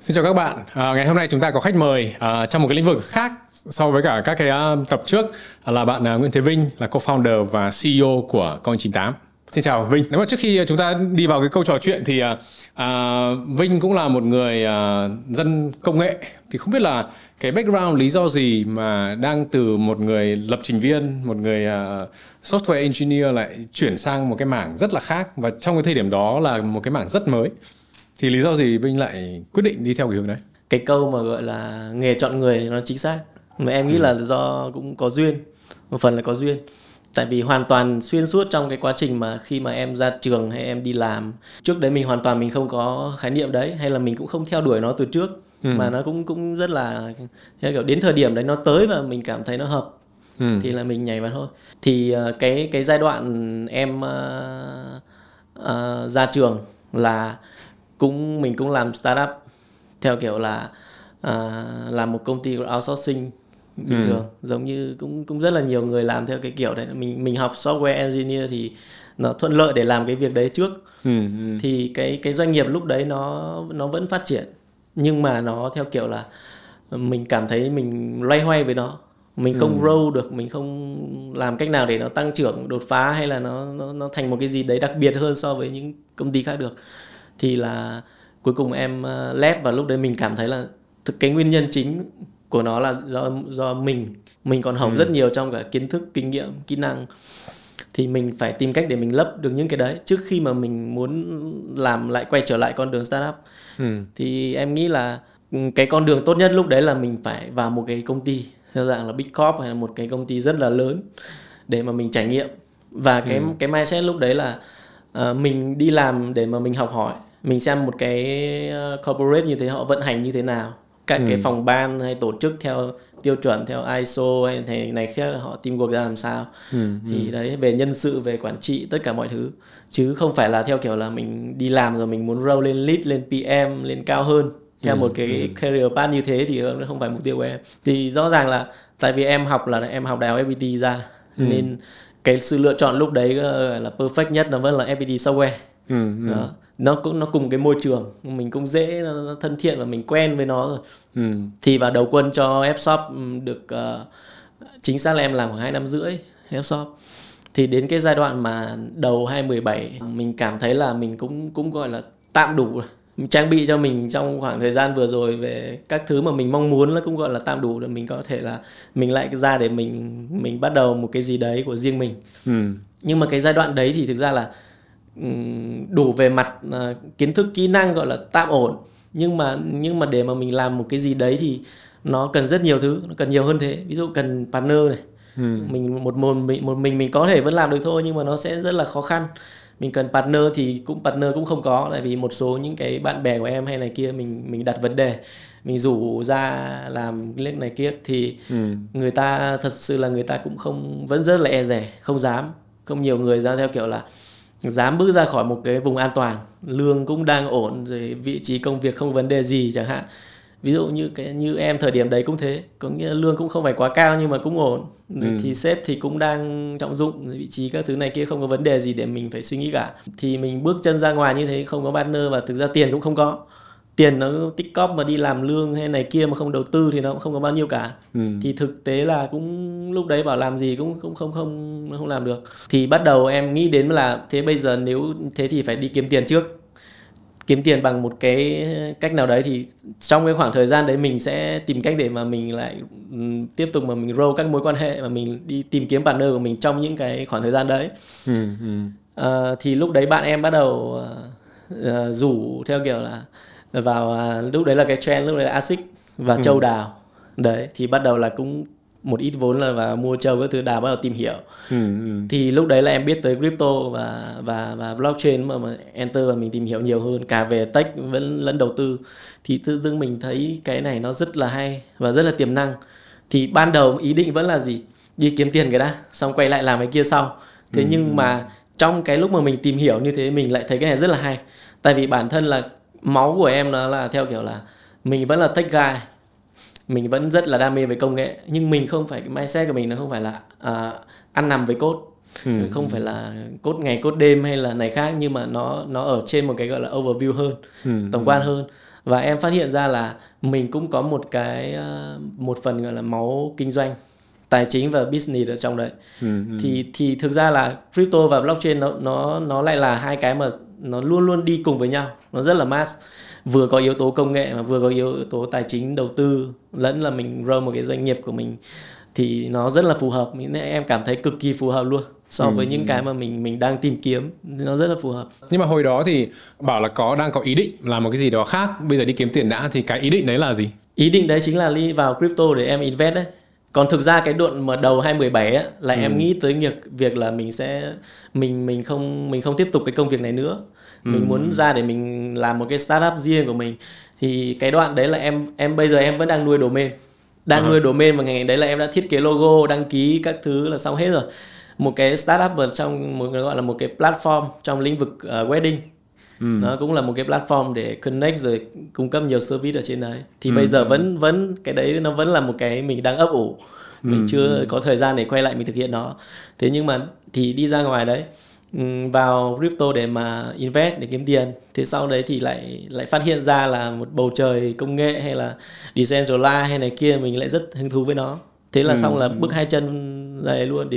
Xin chào các bạn. Ngày hôm nay chúng ta có khách mời trong một cái lĩnh vực khác so với cả các cái tập trước, là bạn Nguyễn Thế Vinh, là co-founder và CEO của Coin98. Xin chào Vinh. Nếu mà trước khi chúng ta đi vào cái câu trò chuyện thì Vinh cũng là một người dân công nghệ, thì không biết là cái background, lý do gì mà đang từ một người lập trình viên, một người software engineer lại chuyển sang một cái mảng rất là khác, và trong cái thời điểm đó là một cái mảng rất mới. Thì lý do gì Vinh lại quyết định đi theo cái hướng đấy? Cái câu mà gọi là nghề chọn người nó chính xác. Mà em nghĩ là do cũng có duyên, một phần là có duyên. Tại vì hoàn toàn xuyên suốt trong cái quá trình mà khi mà em ra trường hay em đi làm, trước đấy mình hoàn toàn mình không có khái niệm đấy, hay là mình cũng không theo đuổi nó từ trước. Mà nó cũng rất là kiểu đến thời điểm đấy nó tới và mình cảm thấy nó hợp, thì là mình nhảy vào thôi. Thì cái giai đoạn em ra trường là mình cũng làm startup theo kiểu là làm một công ty outsourcing bình thường, giống như cũng rất là nhiều người làm theo cái kiểu đấy. Mình học software engineer thì nó thuận lợi để làm cái việc đấy trước. Thì cái doanh nghiệp lúc đấy nó vẫn phát triển, nhưng mà nó theo kiểu là mình cảm thấy mình loay hoay với nó, mình không grow được, mình không làm cách nào để nó tăng trưởng đột phá, hay là nó thành một cái gì đấy đặc biệt hơn so với những công ty khác được. Thì là cuối cùng em left, và lúc đấy mình cảm thấy là cái nguyên nhân chính của nó là do mình còn hỏng rất nhiều trong cả kiến thức, kinh nghiệm, kỹ năng. Thì mình phải tìm cách để mình lấp được những cái đấy trước khi mà mình muốn quay trở lại con đường startup. Thì em nghĩ là cái con đường tốt nhất lúc đấy là mình phải vào một cái công ty theo dạng là Big Corp, hay là một cái công ty rất là lớn để mà mình trải nghiệm. Và cái mindset lúc đấy là mình đi làm để mà mình học hỏi, mình xem một cái corporate như thế họ vận hành như thế nào, các cái phòng ban hay tổ chức theo tiêu chuẩn, theo ISO hay này khác, họ teamwork ra làm sao. Thì đấy, về nhân sự, về quản trị, tất cả mọi thứ, chứ không phải là theo kiểu là mình đi làm rồi mình muốn roll lên lead, lên PM, lên cao hơn theo một cái career path như thế, thì nó không phải mục tiêu của em. Thì rõ ràng là tại vì em học Đại học FPT ra, nên cái sự lựa chọn lúc đấy là perfect nhất nó vẫn là FPT Software. Đó. Nó cùng cái môi trường mình cũng dễ, nó thân thiện và mình quen với nó rồi. Thì vào đầu quân cho Fshop được chính xác là em làm khoảng 2 năm rưỡi Fshop. Thì đến cái giai đoạn mà đầu 2017 mình cảm thấy là mình cũng gọi là tạm đủ rồi. Mình trang bị cho mình trong khoảng thời gian vừa rồi về các thứ mà mình mong muốn là cũng gọi là tạm đủ, để mình có thể là mình lại ra để mình bắt đầu một cái gì đấy của riêng mình. Nhưng mà cái giai đoạn đấy thì thực ra là đủ về mặt kiến thức, kỹ năng gọi là tạm ổn, nhưng mà để mà mình làm một cái gì đấy thì nó cần rất nhiều thứ, nó cần nhiều hơn thế. Ví dụ cần partner này, mình một mình có thể vẫn làm được thôi, nhưng mà nó sẽ rất là khó khăn. Mình cần partner thì partner cũng không có, tại vì một số những cái bạn bè của em hay này kia, mình đặt vấn đề, mình rủ ra làm lên này kia, thì người ta thật sự là người ta cũng vẫn rất là e dè, không dám. Không nhiều người ra theo kiểu là dám bước ra khỏi một cái vùng an toàn, lương cũng đang ổn rồi, vị trí công việc không vấn đề gì chẳng hạn. Ví dụ như em thời điểm đấy cũng thế, có nghĩa là lương cũng không phải quá cao nhưng mà cũng ổn. Thì sếp thì cũng đang trọng dụng, vị trí các thứ này kia không có vấn đề gì để mình phải suy nghĩ cả. Thì mình bước chân ra ngoài như thế, không có partner, và thực ra tiền cũng không có. Tiền nó tích cóp mà đi làm lương hay này kia mà không đầu tư thì nó cũng không có bao nhiêu cả. Thì thực tế là cũng lúc đấy bảo làm gì cũng không làm được. Thì bắt đầu em nghĩ đến là thế bây giờ nếu thế thì phải đi kiếm tiền trước. Kiếm tiền bằng một cái cách nào đấy, thì trong cái khoảng thời gian đấy mình sẽ tìm cách để mà mình lại tiếp tục mà mình grow các mối quan hệ, và mình đi tìm kiếm partner của mình trong những cái khoảng thời gian đấy. Thì lúc đấy bạn em bắt đầu rủ theo kiểu là vào, lúc đấy là cái trend lúc đấy là ASIC và trâu đào đấy, thì bắt đầu là cũng một ít vốn là và mua trâu các thứ, đào bắt đầu tìm hiểu. Thì lúc đấy là em biết tới crypto và blockchain mà enter, và mình tìm hiểu nhiều hơn cả về tech lẫn đầu tư. Thì tự dưng mình thấy cái này nó rất là hay và rất là tiềm năng. Thì ban đầu ý định vẫn là gì, đi kiếm tiền cái đã, xong quay lại làm cái kia sau. Thế nhưng mà trong cái lúc mà mình tìm hiểu như thế, mình lại thấy cái này rất là hay. Tại vì bản thân là máu của em nó là theo kiểu là mình vẫn là tech guy, mình vẫn rất là đam mê về công nghệ, nhưng mình không phải, cái mindset của mình nó không phải là ăn nằm với code, không phải là code ngày code đêm hay là này khác, nhưng mà nó ở trên một cái gọi là overview hơn, tổng quan hơn. và em phát hiện ra là mình cũng có một phần gọi là máu kinh doanh, tài chính và business ở trong đấy. Thì thực ra là crypto và blockchain nó lại là hai cái mà nó luôn luôn đi cùng với nhau, nó rất là match, vừa có yếu tố công nghệ mà vừa có yếu tố tài chính đầu tư, lẫn là mình grow một cái doanh nghiệp của mình, thì nó rất là phù hợp. Em cảm thấy cực kỳ phù hợp luôn so với những cái mà mình đang tìm kiếm, nó rất là phù hợp. Nhưng mà hồi đó thì bảo là đang có ý định làm một cái gì đó khác, bây giờ đi kiếm tiền đã, thì cái ý định đấy là gì? Ý định đấy chính là đi vào crypto để em invest đấy. Còn thực ra cái đoạn mà đầu 2017 á là em nghĩ tới việc là mình không tiếp tục cái công việc này nữa. Mình muốn ra để mình làm một cái startup riêng của mình. Thì cái đoạn đấy là em bây giờ em vẫn đang nuôi domain. Nuôi domain, và ngày đấy là em đã thiết kế logo, đăng ký các thứ là xong hết rồi. Một cái startup ở trong gọi là một cái platform trong lĩnh vực wedding. Nó cũng là một cái platform để connect rồi cung cấp nhiều service ở trên đấy. Thì bây giờ vẫn cái đấy nó vẫn là một cái mình đang ấp ủ. Mình chưa có thời gian để quay lại mình thực hiện nó. Thế nhưng mà thì đi ra ngoài đấy, vào crypto để mà invest, để kiếm tiền. Thế sau đấy thì lại phát hiện ra là một bầu trời công nghệ hay là decentralized hay này kia, mình lại rất hứng thú với nó. Thế là xong là bước hai chân này luôn,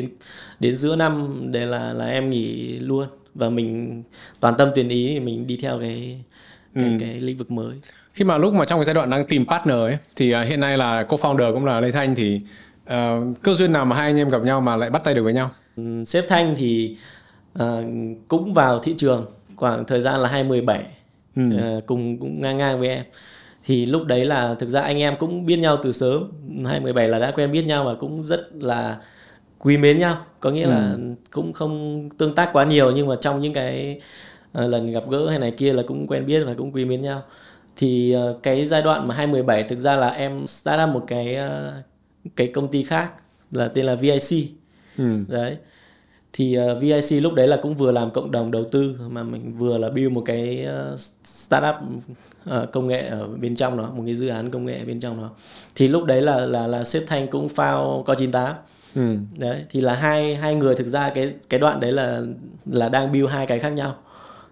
đến giữa năm để là em nghỉ luôn, và mình toàn tâm toàn ý mình đi theo cái lĩnh vực mới. Khi mà lúc mà trong cái giai đoạn đang tìm partner ấy, thì hiện nay là co-founder cũng là Lê Thanh, thì cơ duyên nào mà hai anh em gặp nhau mà lại bắt tay được với nhau? Sếp Thanh thì cũng vào thị trường khoảng thời gian là 2017, cùng cũng ngang với em. Thì lúc đấy là thực ra anh em cũng biết nhau từ sớm, 2017 là đã quen biết nhau và cũng rất là quý mến nhau. Có nghĩa là cũng không tương tác quá nhiều, nhưng mà trong những cái lần gặp gỡ hay này kia là cũng quen biết và cũng quý mến nhau. Thì cái giai đoạn mà 2017 thực ra là em start up một cái công ty khác là tên là VIC. Đấy. Thì VIC lúc đấy là cũng vừa làm cộng đồng đầu tư, mà mình vừa là build một cái startup công nghệ ở bên trong đó, một cái dự án công nghệ ở bên trong đó. Thì lúc đấy là sếp Thanh cũng found Coin98. Đấy, thì là hai người thực ra cái đoạn đấy là đang build hai cái khác nhau.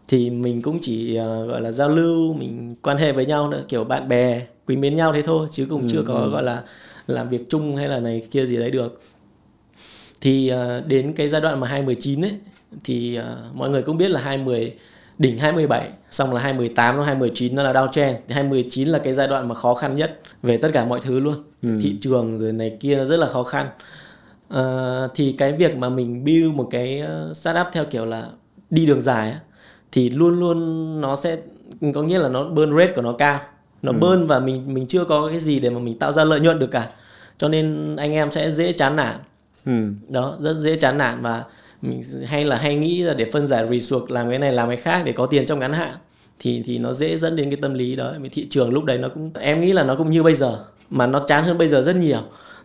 Thì mình cũng chỉ gọi là giao lưu, mình quan hệ với nhau nữa, kiểu bạn bè quý mến nhau thế thôi, chứ cũng chưa có gọi là làm việc chung hay là này kia gì đấy được. Thì đến cái giai đoạn mà 2019 ấy, thì mọi người cũng biết là đỉnh 2017, xong là 2018 và 2019 nó là downtrend. Thì 2019 là cái giai đoạn mà khó khăn nhất về tất cả mọi thứ luôn. Thị trường rồi này kia nó rất là khó khăn. Thì cái việc mà mình build một cái startup theo kiểu là đi đường dài ấy, thì luôn luôn nó sẽ có nghĩa là nó burn rate của nó cao. Nó burn và mình chưa có cái gì để mà mình tạo ra lợi nhuận được cả. Cho nên anh em sẽ dễ chán nản. Đó, rất dễ chán nản, và mình hay nghĩ là để phân giải resource, làm cái này làm cái khác để có tiền trong ngắn hạn, thì nó dễ dẫn đến cái tâm lý đó. Thị trường lúc đấy nó cũng, em nghĩ là nó cũng như bây giờ, mà nó chán hơn bây giờ rất nhiều.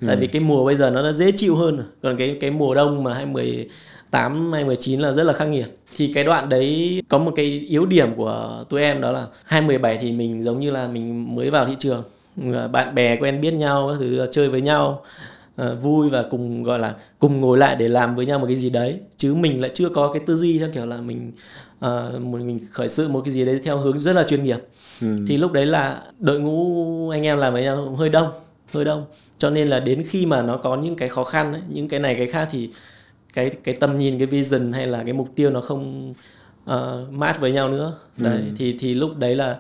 Tại vì cái mùa bây giờ nó đã dễ chịu hơn rồi. Còn cái mùa đông mà 2018, 2019 là rất là khắc nghiệt. Thì cái đoạn đấy có một cái yếu điểm của tụi em, đó là 2017 thì mình giống như là mình mới vào thị trường, bạn bè quen biết nhau, các thứ là chơi với nhau vui, và cùng gọi là cùng ngồi lại để làm với nhau một cái gì đấy, chứ mình lại chưa có cái tư duy theo kiểu là mình khởi sự một cái gì đấy theo hướng rất là chuyên nghiệp. Thì lúc đấy là đội ngũ anh em làm với nhau hơi đông, cho nên là đến khi mà nó có những cái khó khăn ấy, những cái này cái khác, thì cái tầm nhìn, cái vision hay là cái mục tiêu nó không match với nhau nữa. Đấy, thì lúc đấy là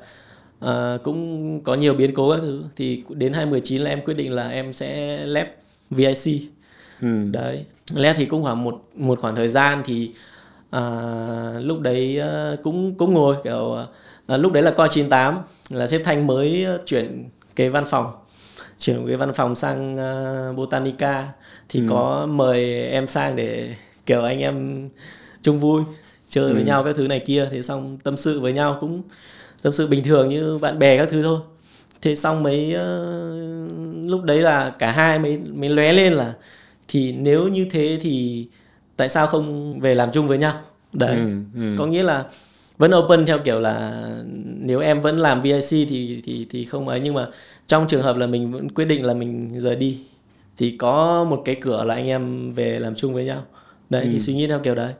cũng có nhiều biến cố các thứ. Thì đến 2019 là em quyết định là em sẽ lép VIC. Đấy, lép thì cũng khoảng một khoảng thời gian. Thì lúc đấy cũng ngồi kiểu lúc đấy là Coin98, là sếp Thanh mới chuyển cái văn phòng sang Botanica. Thì có mời em sang để kiểu anh em chung vui chơi với nhau các thứ này kia. Thế xong tâm sự với nhau, cũng tâm sự bình thường như bạn bè các thứ thôi. Thế xong lúc đấy là cả hai mới lóe lên là thì nếu như thế thì tại sao không về làm chung với nhau. Đấy, có nghĩa là vẫn open theo kiểu là nếu em vẫn làm VIC thì không ấy, nhưng mà trong trường hợp là mình vẫn quyết định là mình rời đi, thì có một cái cửa là anh em về làm chung với nhau. Đấy, thì suy nghĩ theo kiểu đấy.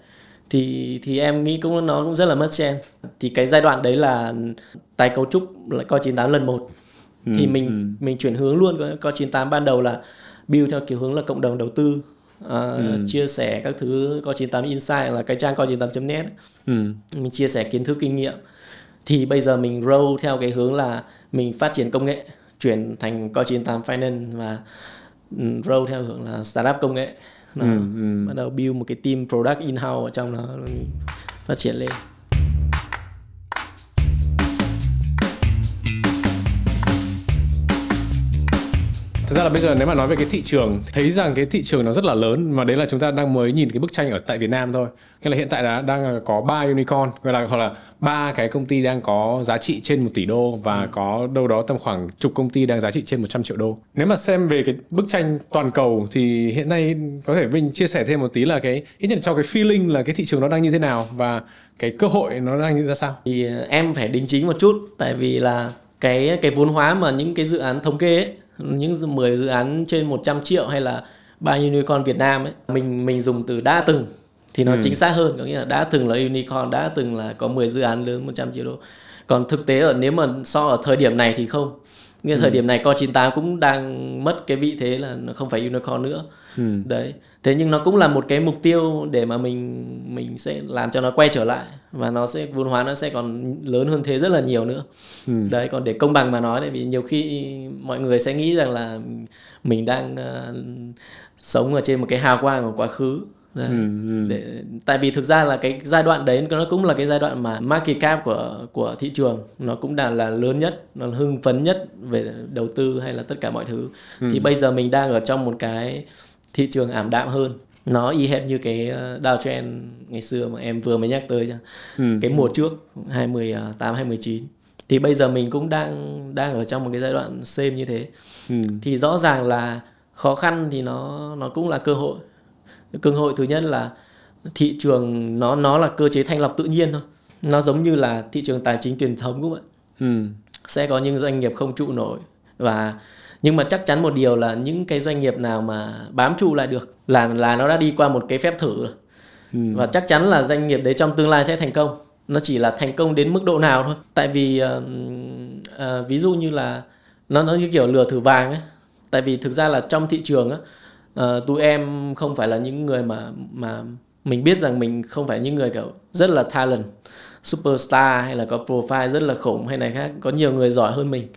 thì em nghĩ nó cũng rất là mất trend. Thì cái giai đoạn đấy là tái cấu trúc lại Coin98 lần 1. Thì mình chuyển hướng luôn. Coin98 ban đầu là build theo kiểu hướng là cộng đồng đầu tư, chia sẻ các thứ. Coin98 Insight là cái trang coin98.net, mình chia sẻ kiến thức kinh nghiệm. Thì bây giờ mình grow theo cái hướng là mình phát triển công nghệ, chuyển thành Coin98 Finance và grow theo hướng là startup công nghệ. Bắt đầu build một cái team product in-house ở trong đó, phát triển lên. Thực ra là bây giờ nếu mà nói về cái thị trường, thấy rằng cái thị trường nó rất là lớn, mà đấy là chúng ta đang mới nhìn cái bức tranh ở tại Việt Nam thôi. Nghĩa là hiện tại đã đang có 3 unicorn, hoặc là 3 cái công ty đang có giá trị trên 1 tỷ đô và có đâu đó tầm khoảng chục công ty đang giá trị trên 100 triệu đô. Nếu mà xem về cái bức tranh toàn cầu thì hiện nay có thể Vinh chia sẻ thêm một tí là cái ít nhất cho cái feeling là cái thị trường nó đang như thế nào và cái cơ hội nó đang như ra sao. Thì em phải đính chính một chút, tại vì là cái vốn hóa mà những cái dự án thống kê ấy, những 10 dự án trên 100 triệu hay là 3 unicorn Việt Nam ấy, mình dùng từ đã từng thì nó chính xác hơn, có nghĩa là đã từng là unicorn, đã từng là có 10 dự án lớn 100 triệu đô. Còn thực tế nếu mà so ở thời điểm này thì không. Nghĩa thời điểm này Coin98 cũng đang mất cái vị thế là nó không phải unicorn nữa. Đấy. Thế nhưng nó cũng là một cái mục tiêu để mà mình sẽ làm cho nó quay trở lại, và nó sẽ vốn hóa nó sẽ còn lớn hơn thế rất là nhiều nữa. Đấy, còn để công bằng mà nói, tại vì nhiều khi mọi người sẽ nghĩ rằng là mình đang sống ở trên một cái hào quang của quá khứ. Tại vì thực ra là cái giai đoạn đấy nó cũng là cái giai đoạn mà market cap của thị trường nó cũng là lớn nhất, nó hưng phấn nhất về đầu tư hay là tất cả mọi thứ. Thì bây giờ mình đang ở trong một cái thị trường ảm đạm hơn, nó y hệt như cái downtrend ngày xưa mà em vừa mới nhắc tới cái mùa trước 2018 2019. Thì bây giờ mình cũng đang ở trong một cái giai đoạn same như thế. Thì rõ ràng là khó khăn thì nó cũng là cơ hội. Cơ hội thứ nhất là thị trường nó là cơ chế thanh lọc tự nhiên thôi. Nó giống như là thị trường tài chính truyền thống cũng vậy. Sẽ có những doanh nghiệp không trụ nổi, nhưng mà chắc chắn một điều là những cái doanh nghiệp nào mà bám trụ lại được là nó đã đi qua một cái phép thử rồi. Và chắc chắn là doanh nghiệp đấy trong tương lai sẽ thành công. Nó chỉ là thành công đến mức độ nào thôi. Tại vì ví dụ như là nó như kiểu lửa thử vàng ấy. Tại vì thực ra là trong thị trường á, tụi em không phải là những người mà mình biết rằng mình không phải những người kiểu rất là talent, superstar hay là có profile rất là khủng hay này khác. Có nhiều người giỏi hơn mình.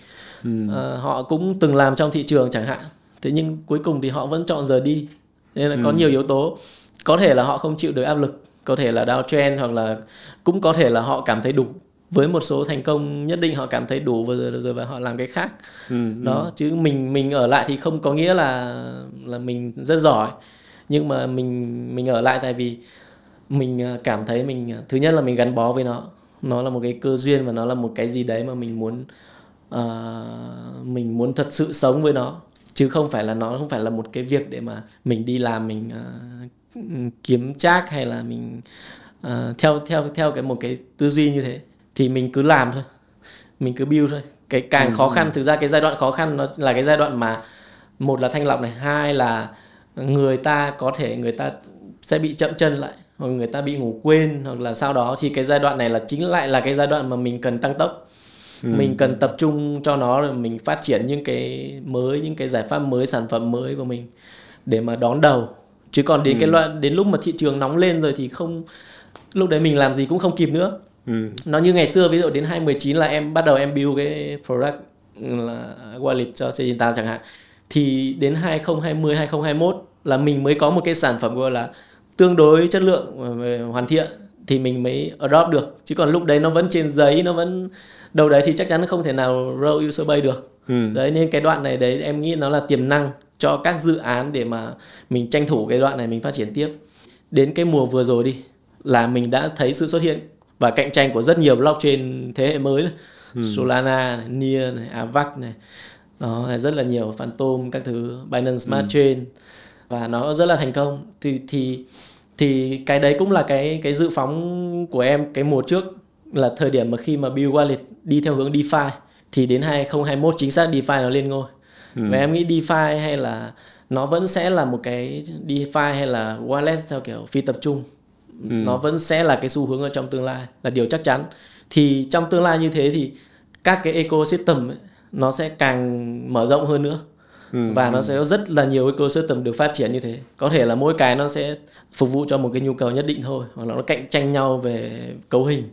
Họ cũng từng làm trong thị trường chẳng hạn. Thế nhưng cuối cùng thì họ vẫn chọn rời đi. Nên là có nhiều yếu tố. Có thể là họ không chịu được áp lực, có thể là downtrend, hoặc là cũng có thể là họ cảm thấy đủ. Với một số thành công nhất định họ cảm thấy đủ rồi và họ làm cái khác. Đó, chứ mình ở lại thì không có nghĩa là mình rất giỏi. Nhưng mà mình ở lại tại vì mình cảm thấy thứ nhất là mình gắn bó với nó. Nó là một cái cơ duyên và nó là một cái gì đấy mà mình muốn thật sự sống với nó. Chứ không phải là một cái việc để mà mình đi làm mình kiếm trác hay là mình theo một cái tư duy như thế. Thì mình cứ làm thôi, mình cứ build thôi. Cái càng khó khăn, thực ra cái giai đoạn khó khăn nó là cái giai đoạn mà một là thanh lọc này, hai là người ta sẽ bị chậm chân lại, hoặc người ta bị ngủ quên, hoặc là sau đó thì cái giai đoạn này chính lại là cái giai đoạn mà mình cần tăng tốc. Mình cần tập trung cho nó, rồi mình phát triển những cái mới, những cái giải pháp mới, sản phẩm mới của mình để mà đón đầu. Chứ còn đến lúc mà thị trường nóng lên rồi thì lúc đấy mình làm gì cũng không kịp nữa. Nó như ngày xưa, ví dụ đến 2019 là em bắt đầu em build cái product là wallet cho C98 chẳng hạn. Thì đến 2020, 2021 là mình mới có một cái sản phẩm gọi là tương đối chất lượng hoàn thiện thì mình mới adopt được. Chứ còn lúc đấy nó vẫn trên giấy, nó vẫn đâu đấy thì chắc chắn không thể nào grow user base được. Đấy, nên cái đoạn này đấy em nghĩ nó là tiềm năng cho các dự án để mà mình tranh thủ cái đoạn này mình phát triển tiếp. Đến cái mùa vừa rồi đi là mình đã thấy sự xuất hiện và cạnh tranh của rất nhiều blockchain thế hệ mới. Solana này, Near này, Avax này. Đó, rất là nhiều Phantom các thứ, Binance Smart Chain, và nó rất là thành công. Thì cái đấy cũng là cái dự phóng của em cái mùa trước, là thời điểm mà khi mà build wallet đi theo hướng DeFi thì đến 2021 chính xác DeFi nó lên ngôi. Và em nghĩ DeFi hay là nó vẫn sẽ là một cái DeFi hay là wallet theo kiểu phi tập trung, nó vẫn sẽ là cái xu hướng ở trong tương lai, là điều chắc chắn. Thì trong tương lai như thế thì các cái ecosystem ấy, nó sẽ càng mở rộng hơn nữa. Và nó sẽ có rất là nhiều ecosystem được phát triển như thế. Có thể là mỗi cái nó sẽ phục vụ cho một cái nhu cầu nhất định thôi, hoặc là nó cạnh tranh nhau về cấu hình,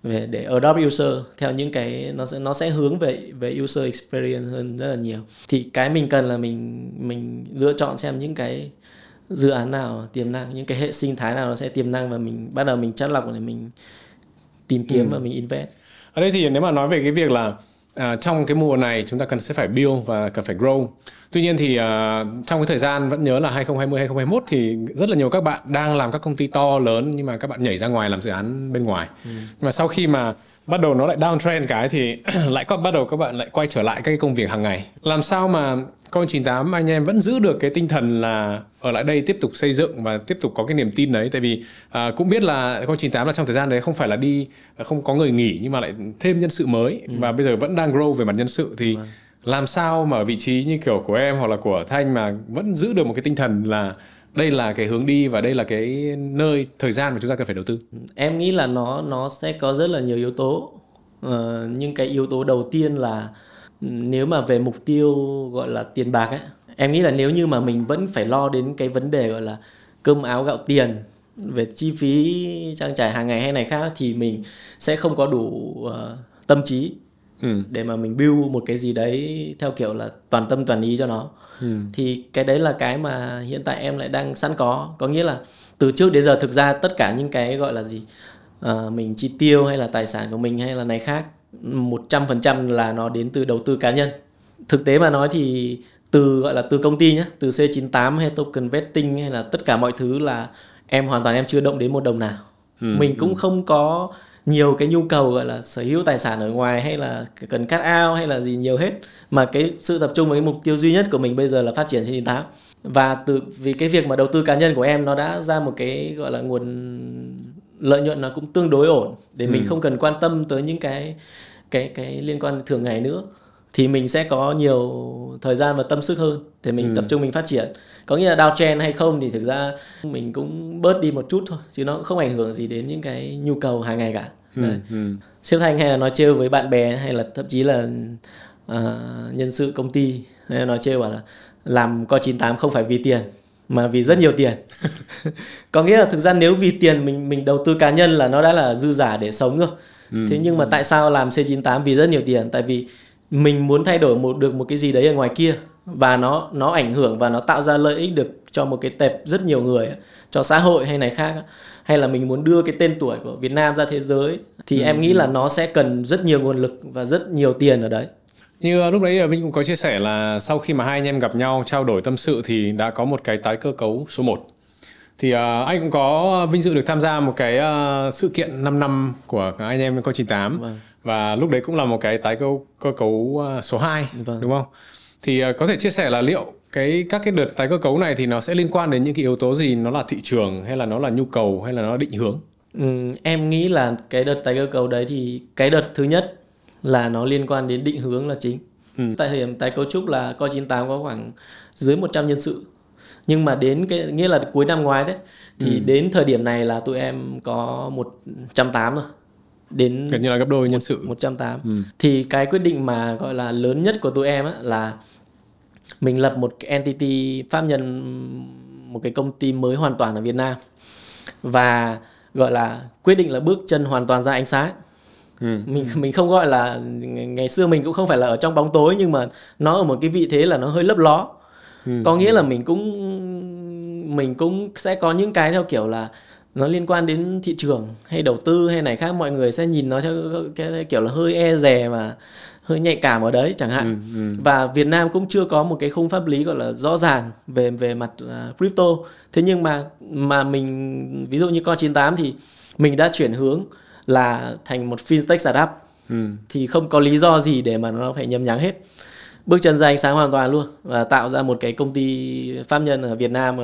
về để adopt user theo những cái nó sẽ hướng về user experience hơn rất là nhiều. Thì cái mình cần là mình lựa chọn xem những cái dự án nào tiềm năng, những cái hệ sinh thái nào nó sẽ tiềm năng, và mình bắt đầu mình chắt lọc để mình tìm kiếm và mình invest. Ở đây thì nếu mà nói về cái việc là trong cái mùa này chúng ta cần sẽ phải build và cần phải grow. Tuy nhiên thì trong cái thời gian vẫn nhớ là 2020, 2021 thì rất là nhiều các bạn đang làm các công ty to lớn, nhưng mà các bạn nhảy ra ngoài làm dự án bên ngoài. Nhưng mà sau khi mà bắt đầu nó lại downtrend cái thì lại bắt đầu các bạn lại quay trở lại các cái công việc hàng ngày. Làm sao mà Coin98 anh em vẫn giữ được cái tinh thần là ở lại đây tiếp tục xây dựng và tiếp tục có cái niềm tin đấy? Tại vì cũng biết là Coin98 là trong thời gian đấy không phải là đi không có người nghỉ, nhưng mà lại thêm nhân sự mới và bây giờ vẫn đang grow về mặt nhân sự. Thì làm sao mà ở vị trí như kiểu của em hoặc là của Thanh mà vẫn giữ được một cái tinh thần là đây là cái hướng đi và đây là cái nơi thời gian mà chúng ta cần phải đầu tư? Em nghĩ là nó sẽ có rất là nhiều yếu tố. Nhưng cái yếu tố đầu tiên là nếu mà về mục tiêu gọi là tiền bạc ấy, em nghĩ là nếu như mà mình vẫn phải lo đến cái vấn đề gọi là cơm áo gạo tiền, về chi phí trang trải hàng ngày hay này khác, thì mình sẽ không có đủ tâm trí để mà mình build một cái gì đấy theo kiểu là toàn tâm toàn ý cho nó. Thì cái đấy là cái mà hiện tại em lại đang sẵn có nghĩa là từ trước đến giờ thực ra tất cả những cái gọi là gì mình chi tiêu hay là tài sản của mình hay là này khác, 100% là nó đến từ đầu tư cá nhân. Thực tế mà nói thì từ gọi là từ công ty nhé, từ C98 hay token vesting hay là tất cả mọi thứ là em hoàn toàn em chưa động đến một đồng nào. Mình cũng không có nhiều cái nhu cầu gọi là sở hữu tài sản ở ngoài hay là cần cut out hay là gì nhiều hết, mà cái sự tập trung vào cái mục tiêu duy nhất của mình bây giờ là phát triển C98. Và vì cái việc mà đầu tư cá nhân của em nó đã ra một cái gọi là nguồn lợi nhuận nó cũng tương đối ổn để mình không cần quan tâm tới những cái liên quan thường ngày nữa, thì mình sẽ có nhiều thời gian và tâm sức hơn để mình tập trung mình phát triển. Có nghĩa là downtrend hay không thì thực ra mình cũng bớt đi một chút thôi, chứ nó cũng không ảnh hưởng gì đến những cái nhu cầu hàng ngày cả. Sếp Thanh hay là nói trêu với bạn bè hay là thậm chí là nhân sự công ty hay là nói trêu bảo là làm Coin98 không phải vì tiền mà vì rất nhiều tiền. Có nghĩa là thực ra nếu vì tiền mình đầu tư cá nhân là nó đã là dư giả để sống rồi. Thế nhưng mà tại sao làm C98 vì rất nhiều tiền? Tại vì mình muốn thay đổi được một cái gì đấy ở ngoài kia, và nó ảnh hưởng và nó tạo ra lợi ích được cho một cái tệp rất nhiều người, cho xã hội hay này khác, hay là mình muốn đưa cái tên tuổi của Việt Nam ra thế giới, thì em nghĩ là nó sẽ cần rất nhiều nguồn lực và rất nhiều tiền ở đấy. Như lúc đấy Vinh cũng có chia sẻ là sau khi mà hai anh em gặp nhau trao đổi tâm sự thì đã có một cái tái cơ cấu số 1. Thì anh cũng có vinh dự được tham gia một cái sự kiện 5 năm của anh em Coin98. Và lúc đấy cũng là một cái tái cơ cấu số 2, đúng không? Thì có thể chia sẻ là liệu các cái đợt tái cơ cấu này thì nó sẽ liên quan đến những cái yếu tố gì? Nó là thị trường hay là nó là nhu cầu hay là nó là định hướng? Em nghĩ là cái đợt tái cơ cấu đấy thì cái đợt thứ nhất là nó liên quan đến định hướng là chính. Tại thời điểm tái cấu trúc là Coin98 có khoảng dưới 100 nhân sự. Nhưng mà đến nghĩa là cuối năm ngoái đấy, thì đến thời điểm này là tụi em có 180 rồi. Đến gần như là gấp đôi nhân sự. 180. Thì cái quyết định mà gọi là lớn nhất của tụi em á, là mình lập một cái entity pháp nhân, một cái công ty mới hoàn toàn ở Việt Nam, và gọi là quyết định là bước chân hoàn toàn ra ánh sáng. Mình không gọi là, ngày xưa mình cũng không phải là ở trong bóng tối, nhưng mà nó ở một cái vị thế là nó hơi lấp ló. Có nghĩa là mình cũng sẽ có những cái theo kiểu là nó liên quan đến thị trường hay đầu tư hay này khác, mọi người sẽ nhìn nó theo cái kiểu là hơi e dè và hơi nhạy cảm ở đấy chẳng hạn. Và Việt Nam cũng chưa có một cái khung pháp lý gọi là rõ ràng về mặt crypto. Thế nhưng mà mình ví dụ như Coin98 thì mình đã chuyển hướng là thành một fintech startup, thì không có lý do gì để mà nó phải nhầm nháng hết. Bước chân ra ánh sáng hoàn toàn luôn, và tạo ra một cái công ty pháp nhân ở Việt Nam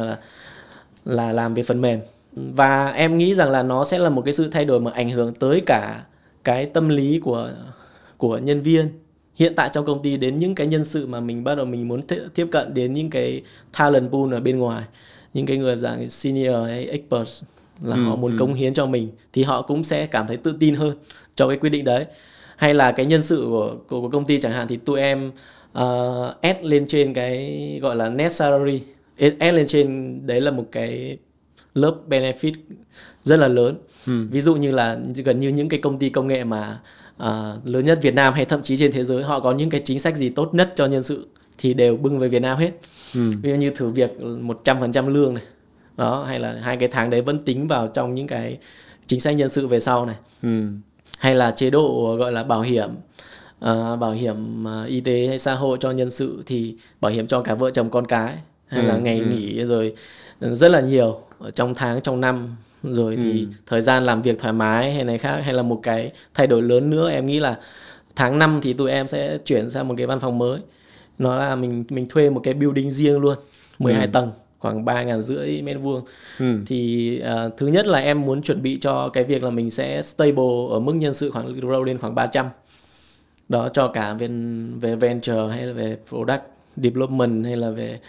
là làm về phần mềm. Và em nghĩ rằng là nó sẽ là một cái sự thay đổi mà ảnh hưởng tới cả cái tâm lý của nhân viên hiện tại trong công ty, đến những cái nhân sự mà mình bắt đầu mình muốn tiếp cận đến những cái talent pool ở bên ngoài, những cái người dạng senior hay expert là họ muốn cống hiến cho mình, thì họ cũng sẽ cảm thấy tự tin hơn cho cái quyết định đấy. Hay là cái nhân sự của công ty chẳng hạn, thì tụi em add lên trên cái gọi là net salary, add lên trên đấy là một cái lớp benefit rất là lớn. Ví dụ như là gần như những cái công ty công nghệ mà lớn nhất Việt Nam hay thậm chí trên thế giới, họ có những cái chính sách gì tốt nhất cho nhân sự thì đều bưng về Việt Nam hết. Ví dụ như thử việc 100% lương này đó, hay là 2 cái tháng đấy vẫn tính vào trong những cái chính sách nhân sự về sau này. Hay là chế độ gọi là bảo hiểm y tế hay xã hội cho nhân sự, thì bảo hiểm cho cả vợ chồng con cái, hay là ngày nghỉ, rồi rất là nhiều ở trong tháng, trong năm, rồi thì thời gian làm việc thoải mái hay này khác. Hay là một cái thay đổi lớn nữa, em nghĩ là tháng 5 thì tụi em sẽ chuyển sang một cái văn phòng mới. Nó là mình thuê một cái building riêng luôn, 12 tầng, khoảng 3.500 mét vuông. Thì thứ nhất là em muốn chuẩn bị cho cái việc là mình sẽ stable ở mức nhân sự khoảng grow lên khoảng 300. Đó, cho cả về venture hay là về product development hay là về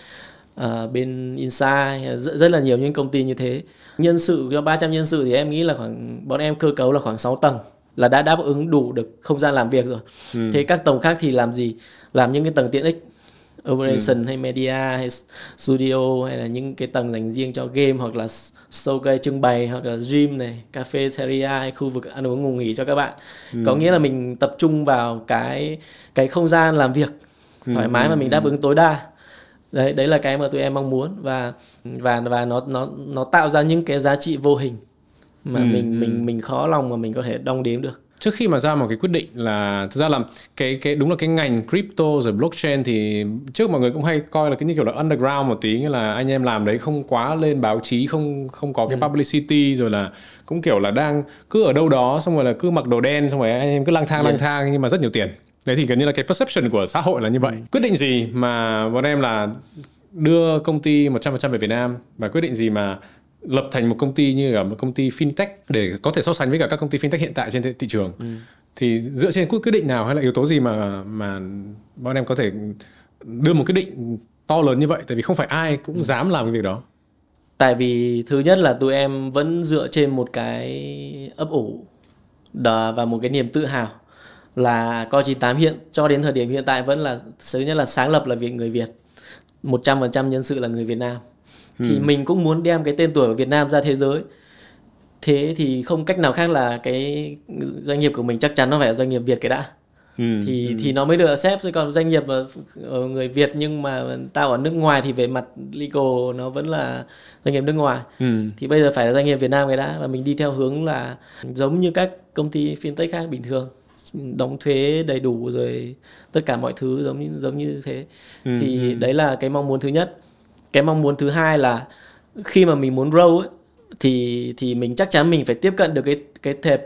bên Insight, rất là nhiều những công ty như thế. Nhân sự cho 300 nhân sự thì em nghĩ là bọn em cơ cấu là khoảng 6 tầng là đã đáp ứng đủ được không gian làm việc rồi. Thế các tầng khác thì làm gì? Làm những cái tầng tiện ích, operation hay media hay studio, hay là những cái tầng dành riêng cho game, hoặc là showcase trưng bày, hoặc là gym này, cafeteria hay khu vực ăn uống ngủ nghỉ cho các bạn. Có nghĩa là mình tập trung vào cái không gian làm việc thoải mái mà mình đáp ứng tối đa. Đấy là cái mà tụi em mong muốn, và nó tạo ra những cái giá trị vô hình mà mình khó lòng mà mình có thể đong đếm được. Trước khi mà ra một cái quyết định là thực ra là cái đúng là cái ngành crypto rồi blockchain thì trước mọi người cũng hay coi là cái như kiểu là underground một tí, như là anh em làm đấy không quá lên báo chí, không có cái publicity, rồi là cũng kiểu là đang cứ ở đâu đó, xong rồi là cứ mặc đồ đen, xong rồi anh em cứ lang thang nhưng mà rất nhiều tiền. Đấy thì gần như là cái perception của xã hội là như vậy. Quyết định gì mà bọn em là đưa công ty 100% về Việt Nam, và quyết định gì mà lập thành một công ty như là một công ty fintech để có thể so sánh với cả các công ty fintech hiện tại trên thị trường? Thì dựa trên quyết định nào hay là yếu tố gì mà bọn em có thể đưa một quyết định to lớn như vậy? Tại vì không phải ai cũng dám làm cái việc đó. Tại vì thứ nhất là tụi em vẫn dựa trên một cái ấp ủ và một cái niềm tự hào là Coin98 cho đến thời điểm hiện tại vẫn là thứ nhất là sáng lập là người Việt, 100% nhân sự là người Việt Nam. Thì mình cũng muốn đem cái tên tuổi của Việt Nam ra thế giới. Thế thì không cách nào khác là cái doanh nghiệp của mình chắc chắn nó phải là doanh nghiệp Việt cái đã. Thì nó mới được accept. Còn doanh nghiệp ở người Việt nhưng mà tao ở nước ngoài thì về mặt legal nó vẫn là doanh nghiệp nước ngoài. Thì bây giờ phải là doanh nghiệp Việt Nam cái đã. Và mình đi theo hướng là giống như các công ty fintech khác bình thường, đóng thuế đầy đủ rồi tất cả mọi thứ giống như thế. Thì đấy là cái mong muốn thứ nhất. Cái mong muốn thứ hai là khi mà mình muốn grow ấy, thì mình chắc chắn mình phải tiếp cận được cái tệp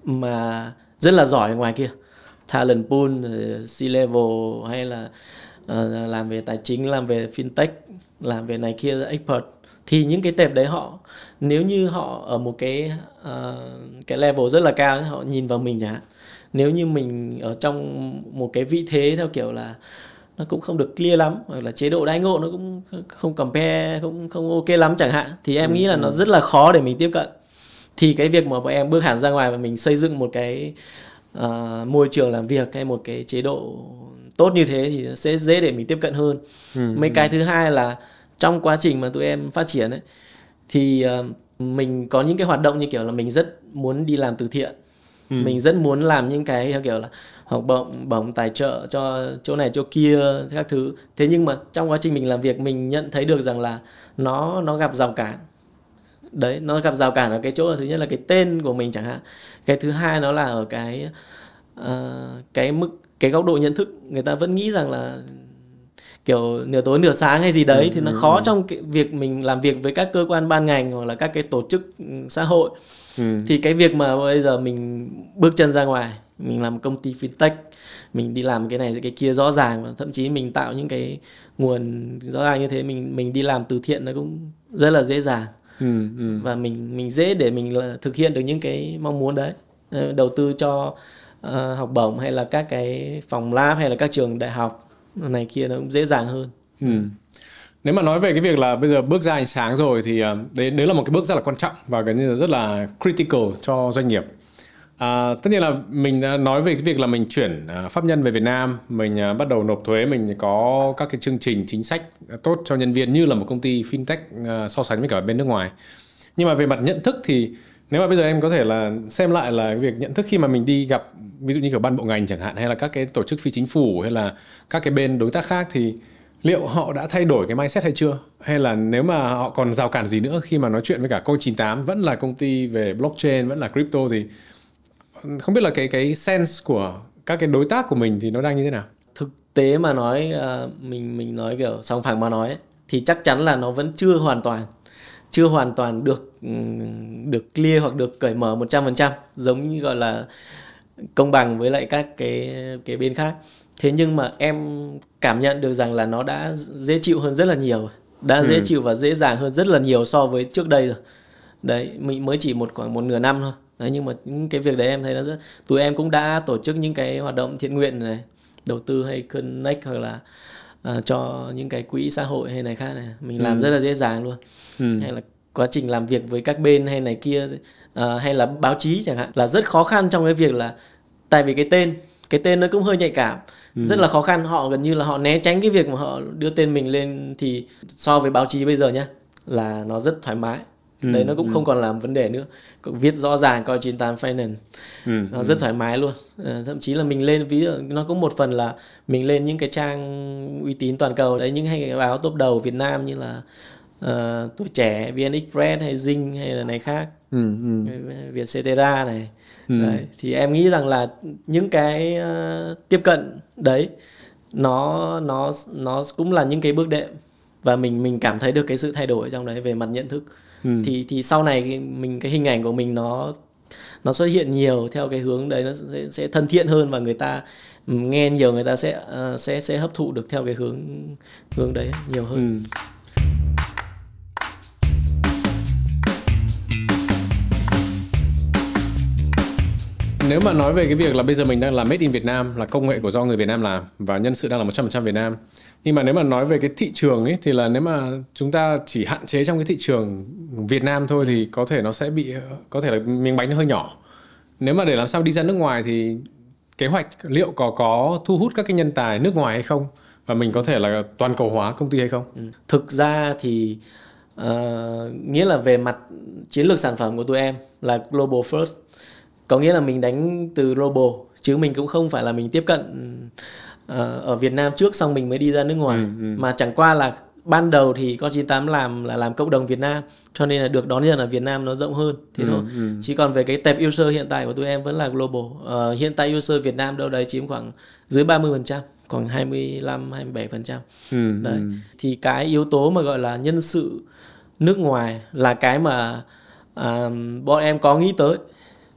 mà rất là giỏi ở ngoài kia, talent pool, C-level, hay là làm về tài chính, làm về fintech, làm về này kia, expert. Thì những cái tệp đấy nếu như họ ở một cái level rất là cao, họ nhìn vào mình chẳng hạn. Nếu như mình ở trong một cái vị thế theo kiểu là nó cũng không được clear lắm, hoặc là chế độ đãi ngộ nó cũng không compare, không ok lắm chẳng hạn, thì em nghĩ là nó rất là khó để mình tiếp cận. Thì cái việc mà bọn em bước hẳn ra ngoài và mình xây dựng một cái môi trường làm việc hay một cái chế độ tốt như thế thì sẽ dễ để mình tiếp cận hơn. Mấy cái thứ hai là trong quá trình mà tụi em phát triển ấy, thì mình có những cái hoạt động như kiểu là mình rất muốn đi làm từ thiện. Mình rất muốn làm những cái theo kiểu là học bổng tài trợ cho chỗ này chỗ kia các thứ. Thế nhưng mà trong quá trình mình làm việc mình nhận thấy được rằng là nó gặp rào cản. Đấy, nó gặp rào cản ở cái chỗ là thứ nhất là cái tên của mình chẳng hạn. Cái thứ hai nó là ở cái góc độ nhận thức. Người ta vẫn nghĩ rằng là kiểu nửa tối nửa sáng hay gì đấy, thì nó khó trong cái việc mình làm việc với các cơ quan ban ngành hoặc là các cái tổ chức xã hội. Thì cái việc mà bây giờ mình bước chân ra ngoài, mình làm công ty fintech, mình đi làm cái này cái kia rõ ràng, và thậm chí mình tạo những cái nguồn rõ ràng như thế, mình đi làm từ thiện nó cũng rất là dễ dàng. Và mình dễ để mình thực hiện được những cái mong muốn đấy. Đầu tư cho học bổng hay là các cái phòng lab hay là các trường đại học này kia nó cũng dễ dàng hơn. Nếu mà nói về cái việc là bây giờ bước ra ánh sáng rồi thì đấy là một cái bước rất là quan trọng và gần như là rất là critical cho doanh nghiệp. Tất nhiên là mình đã nói về cái việc là mình chuyển pháp nhân về Việt Nam, mình bắt đầu nộp thuế, mình có các cái chương trình chính sách tốt cho nhân viên như là một công ty fintech so sánh với cả bên nước ngoài. Nhưng mà về mặt nhận thức thì nếu mà bây giờ em có thể là xem lại là cái việc nhận thức khi mà mình đi gặp ví dụ như kiểu ban bộ ngành chẳng hạn, hay là các cái tổ chức phi chính phủ, hay là các cái bên đối tác khác, thì liệu họ đã thay đổi cái mindset hay chưa? Hay là nếu mà họ còn rào cản gì nữa khi mà nói chuyện với cả Coin98 vẫn là công ty về blockchain, vẫn là crypto, thì không biết là cái sense của các cái đối tác của mình thì nó đang như thế nào? Thực tế mà nói, mình nói kiểu sòng phẳng mà nói ấy, thì chắc chắn là nó vẫn chưa hoàn toàn được clear hoặc được cởi mở 100%, giống như gọi là công bằng với lại các cái bên khác. Thế nhưng mà em cảm nhận được rằng là nó đã dễ chịu hơn rất là nhiều, dễ chịu và dễ dàng hơn rất là nhiều so với trước đây rồi. Đấy, mình mới chỉ khoảng một nửa năm thôi. Đấy, nhưng mà những cái việc đấy em thấy nó rất, tụi em cũng đã tổ chức những cái hoạt động thiện nguyện này, đầu tư hay connect hoặc là cho những cái quỹ xã hội hay này khác này, mình làm rất là dễ dàng luôn. Hay là quá trình làm việc với các bên hay này kia, hay là báo chí chẳng hạn, là rất khó khăn trong cái việc là tại vì cái tên nó cũng hơi nhạy cảm, rất là khó khăn. Họ gần như là họ né tránh cái việc mà họ đưa tên mình lên, thì so với báo chí bây giờ nhá là nó rất thoải mái. Đấy, nó cũng không còn là vấn đề nữa, viết rõ ràng Coin98 Finance, nó rất thoải mái luôn. Thậm chí là mình lên, ví dụ nó cũng một phần là mình lên những cái trang uy tín toàn cầu đấy, những hay báo top đầu Việt Nam như là Tuổi Trẻ, VN Express hay Zing hay là này khác, Vietcetera này. Đấy, thì em nghĩ rằng là những cái tiếp cận đấy nó cũng là những cái bước đệm, và mình cảm thấy được cái sự thay đổi trong đấy về mặt nhận thức. Thì sau này cái hình ảnh của mình nó xuất hiện nhiều theo cái hướng đấy, nó sẽ thân thiện hơn, và người ta nghe nhiều, người ta sẽ hấp thụ được theo cái hướng đấy nhiều hơn. Nếu mà nói về cái việc là bây giờ mình đang làm made in Việt Nam, là công nghệ của do người Việt Nam làm và nhân sự đang là 100% Việt Nam. Nhưng mà nếu mà nói về cái thị trường ấy, thì là nếu mà chúng ta chỉ hạn chế trong cái thị trường Việt Nam thôi thì có thể nó sẽ bị, có thể là miếng bánh nó hơi nhỏ. Nếu mà để làm sao đi ra nước ngoài thì kế hoạch liệu có thu hút các cái nhân tài nước ngoài hay không? Và mình có thể là toàn cầu hóa công ty hay không? Thực ra thì nghĩa là về mặt chiến lược sản phẩm của tụi em là global first. Có nghĩa là mình đánh từ global, chứ mình cũng không phải là mình tiếp cận ở Việt Nam trước xong mình mới đi ra nước ngoài. Mà chẳng qua là ban đầu thì Coin98 làm cộng đồng Việt Nam, cho nên là được đón nhận ở Việt Nam nó rộng hơn thế thôi. Chỉ còn về cái tệp user hiện tại của tụi em vẫn là global. Hiện tại user Việt Nam đâu đấy chiếm khoảng dưới 30%, khoảng 25-27%. Đấy. Thì cái yếu tố mà gọi là nhân sự nước ngoài là cái mà bọn em có nghĩ tới.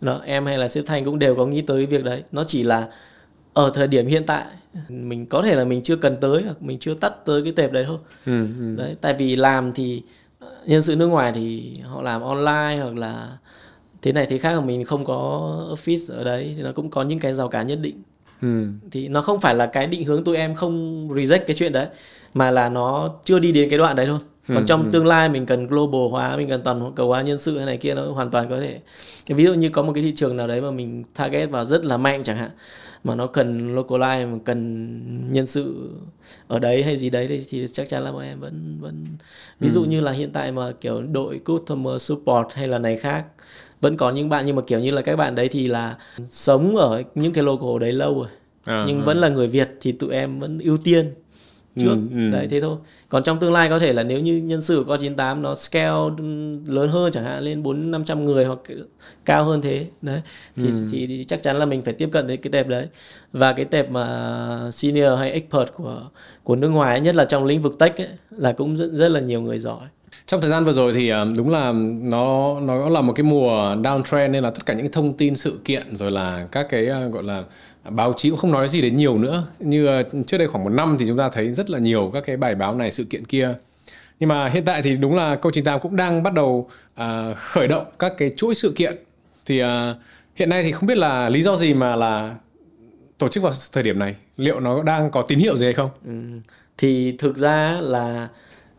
Đó, em hay là sếp Thanh cũng đều có nghĩ tới việc đấy. Nó chỉ là ở thời điểm hiện tại mình có thể là mình chưa cần tới, hoặc mình chưa tắt tới cái tệp đấy thôi. Đấy, tại vì làm thì nhân sự nước ngoài thì họ làm online hoặc là thế này thế khác, mà mình không có office ở đấy thì nó cũng có những cái rào cản nhất định. Thì nó không phải là cái định hướng tụi em không reject cái chuyện đấy, mà là nó chưa đi đến cái đoạn đấy thôi. Còn trong tương lai mình cần global hóa, mình cần toàn cầu hóa nhân sự hay này kia, nó hoàn toàn có thể. Ví dụ như có một cái thị trường nào đấy mà mình target vào rất là mạnh chẳng hạn, mà nó cần localize, mà cần nhân sự ở đấy hay gì đấy, thì chắc chắn là bọn em vẫn ví dụ như là hiện tại mà kiểu đội customer support hay là này khác, vẫn có những bạn nhưng mà kiểu như là các bạn đấy thì là sống ở những cái local đấy lâu rồi, nhưng vẫn là người Việt thì tụi em vẫn ưu tiên trước. Đấy, thế thôi. Còn trong tương lai có thể là nếu như nhân sự của Coin98 nó scale lớn hơn chẳng hạn, lên 400-500 người hoặc cao hơn thế đấy, thì chắc chắn là mình phải tiếp cận đến cái tệp đấy. Và cái tệp mà senior hay expert của nước ngoài ấy, nhất là trong lĩnh vực tech ấy, là cũng rất là nhiều người giỏi. Trong thời gian vừa rồi thì đúng là nó là một cái mùa downtrend, nên là tất cả những thông tin sự kiện rồi là các cái gọi là báo chí cũng không nói gì đến nhiều nữa. Như trước đây khoảng một năm thì chúng ta thấy rất là nhiều các cái bài báo này sự kiện kia. Nhưng mà hiện tại thì đúng là Coin98 cũng đang bắt đầu khởi động các cái chuỗi sự kiện. Thì hiện nay thì không biết là lý do gì mà là tổ chức vào thời điểm này, liệu nó đang có tín hiệu gì hay không? Thì thực ra là